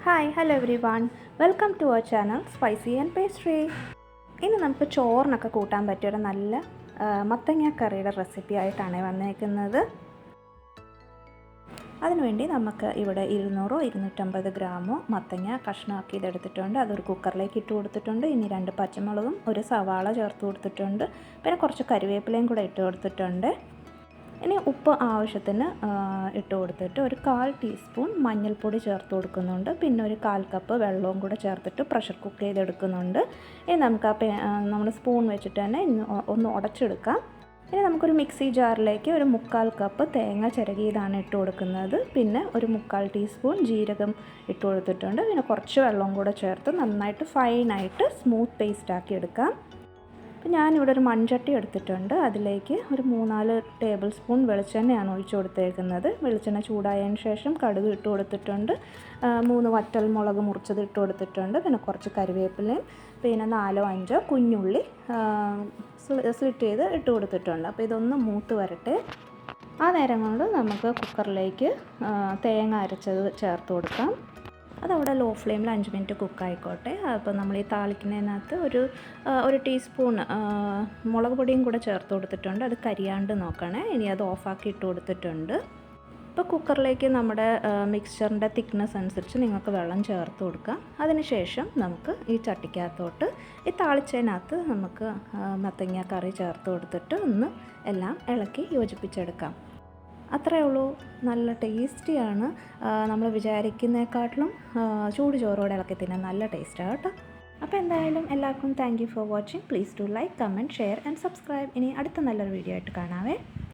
Hi hello everyone, welcome to our channel spicy and pastry. ഇനി നമുക്ക് ചോറിനൊക്കെ കൂട്ടാൻ പറ്റിയൊരു നല്ല മത്തങ്ങ കറിയുടെ റെസിപ്പി ആയിട്ടാണ് വന്നേക്കുന്നത്. അതിനുവേണ്ടി നമുക്ക് ഇവിടെ 200-250 ഗ്രാമോ മത്തങ്ങ കഷ്ണമാക്കി ഇതെടുത്തിട്ടുണ്ട്. അതൊരു കുക്കറിലേക്ക് ഇട്ട് കൊടുത്തിട്ടുണ്ട്. ഇനി 2 പച്ചമുളകും ഒരു സവാള ചേർത്ത് കൊടുത്തിട്ടുണ്ട്. പിന്നെ കുറച്ച് കരിവേപ്പിലയും കൂടെ ഇട്ട് കൊടുത്തിട്ടുണ്ട്. ഇനി ഉപ്പ് ആവശ്യത്തിന് ഇട്ട് കൊടുത്തിട്ട് ഒരു 1/4 ടീസ്പൂൺ മഞ്ഞൾപ്പൊടി ചേർത്ത് കൊടുക്കുന്നുണ്ട്. പിന്നെ ഒരു 1/4 കപ്പ് വെള്ളവും കൂടെ ചേർത്തിട്ട് പ്രഷർ കുക്ക് ചെയ്തെടുക്കുന്നുണ്ട്. ഇനി നമുക്ക് നമ്മൾ സ്പൂൺ വെച്ചിട്ട് തന്നെ ഒന്ന് ഉടച്ചെടുക്കാം. ഇനി നമുക്കൊരു മിക്സി ജാറിലേക്ക് ഒരു 1/4 കപ്പ് തേങ്ങ ചിരകിയതാണ് ഇട്ട് കൊടുക്കുന്നത്. പിന്നെ ഒരു 1/4 ടീസ്പൂൺ ജീരകം ഇട്ട് കൊടുത്തിട്ടുണ്ട്. പിന്നെ കുറച്ച് വെള്ളവും കൂടെ ചേർത്ത് നന്നായിട്ട് ഫൈനായിട്ട് സ്മൂത്ത് പേസ്റ്റ് ആക്കി എടുക്കാം. ഞാനിവിടെ ഒരു മൺചട്ടി എടുത്തിട്ടുണ്ട്. അതിലേക്ക് ഒരു 3-4 ടേബിൾ സ്പൂൺ വെളിച്ചെണ്ണയാണ് ഒഴിച്ച് കൊടുത്തേക്കുന്നത്. വെളിച്ചെണ്ണ ചൂടായതിന് ശേഷം കടുക് ഇട്ട് കൊടുത്തിട്ടുണ്ട്. 3 വറ്റൽ മുളക് മുറിച്ചത് ഇട്ട് കൊടുത്തിട്ടുണ്ട്. പിന്നെ കുറച്ച് കരിവേപ്പിലയും പിന്നെ 4-5 കുഞ്ഞുള്ളി സ്ലിറ്റ് ചെയ്ത് ഇട്ട് കൊടുത്തിട്ടുണ്ട്. അപ്പോൾ ഇതൊന്ന് മൂത്ത് വരട്ടെ. ആ നേരം കൊണ്ട് നമുക്ക് കുക്കറിലേക്ക് തേങ്ങ അരച്ചത് ചേർത്ത് കൊടുക്കാം. അതവിടെ ലോ ഫ്ലെയിമിൽ 5 മിനിറ്റ് കുക്കായിക്കോട്ടെ. അപ്പോൾ നമ്മൾ ഈ താളിക്കുന്നതിനകത്ത് ഒരു ടീസ്പൂൺ മുളക് പൊടിയും കൂടെ ചേർത്ത് കൊടുത്തിട്ടുണ്ട്. അത് കരിയാണ്ട് നോക്കണേ. ഇനി അത് ഓഫാക്കി ഇട്ട് കൊടുത്തിട്ടുണ്ട്. ഇപ്പോൾ കുക്കറിലേക്ക് നമ്മുടെ മിക്സ്ചറിൻ്റെ തിക്നെസ് അനുസരിച്ച് നിങ്ങൾക്ക് വെള്ളം ചേർത്ത് കൊടുക്കാം. അതിനുശേഷം നമുക്ക് ഈ ചട്ടിക്കകത്തോട്ട് ഈ താളിച്ചതിനകത്ത് നമുക്ക് മത്തങ്ങ കറി ചേർത്ത് കൊടുത്തിട്ട് ഒന്ന് എല്ലാം ഇളക്കി യോജിപ്പിച്ചെടുക്കാം. അത്രയേ ഉള്ളൂ. നല്ല ടേസ്റ്റിയാണ്. നമ്മൾ വിചാരിക്കുന്നതിനെക്കാട്ടിലും ചൂട് ചോറോടെ ഇളക്കി തിന്നാൻ നല്ല ടേസ്റ്റാണ് കേട്ടോ. അപ്പോൾ എന്തായാലും എല്ലാവർക്കും thank you for watching. Please do like, comment, share and subscribe. ഇനി അടുത്ത നല്ലൊരു വീഡിയോ ആയിട്ട് കാണാവേ.